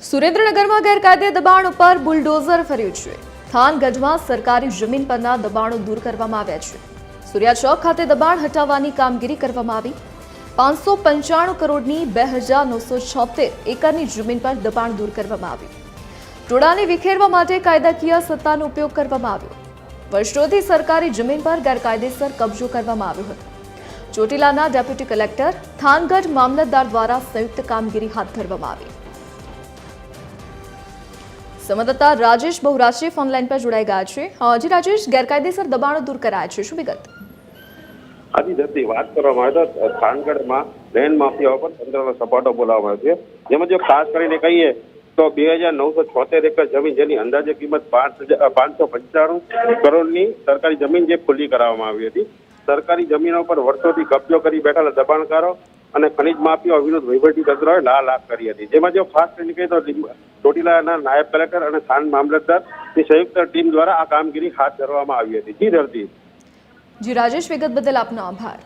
સુરેન્દ્રનગરમાં ગેરકાયદે દબાણ ઉપર બુલડોઝર ફર્યું છે. થાનગઢમાં સરકારી જમીન પરના દબાણો દૂર કરવામાં આવ્યા છે. સૂર્યા ચોક ખાતે દબાણ હટાવવાની કામગીરી કરવામાં આવી. 595 કરોડની 2976 એકરની જમીન પર દબાણ દૂર કરવામાં આવ્યું. ટોળાને વિખેરવા માટે કાયદાકીય સત્તાનો ઉપયોગ કરવામાં આવ્યો. વર્ષોથી સરકારી જમીન પર ગેરકાયદેસર કબજો કરવામાં આવ્યો હતો. ચોટીલાના ડેપ્યુટી કલેક્ટર, થાનગઢ મામલતદાર દ્વારા સંયુક્ત કામગીરી હાથ ધરવામાં આવી. સંવાદદાતા રાજેશ બહુરાશી ઓનલાઈન પર જોડાઈ ગયા છે. જી રાજેશ, ગેરકાયદેસર દબાણો દૂર કરાયા છે, શું વિગત? આજી ધરતી વાત કરવામાં આવે તો થાનગઢમાં લેન્ડ માફિયાઓ પર તંત્રનો સપાટો બોલાવવામાં આવ્યો છે. જેમાં જો ખાસ કરીને કહીએ તો 2976 એકર જમીન જેની અંદાજે કિંમત 595 કરોડની સરકારી જમીન જે ખુલ્લી કરાવવામાં આવી હતી. સરકારી જમીનો પર વર્ષોથી કબજો કરી બેઠેલા દબાણકારો અને ખનીજ માફિયાઓ વિરુદ્ધ વહીવટી તંત્રએ લાખ કરી હતી. જેમાં જો ખાસ કરીને કહીએ તો ચોટીલાના નાયબ કલેક્ટર અને થાન મામલતદારની સંયુક્ત ટીમ દ્વારા આ કામગીરી હાથ ધરવામાં આવી હતી. જી ધરતી. જી રાજેશ, વિગત બદલ આપનો આભાર.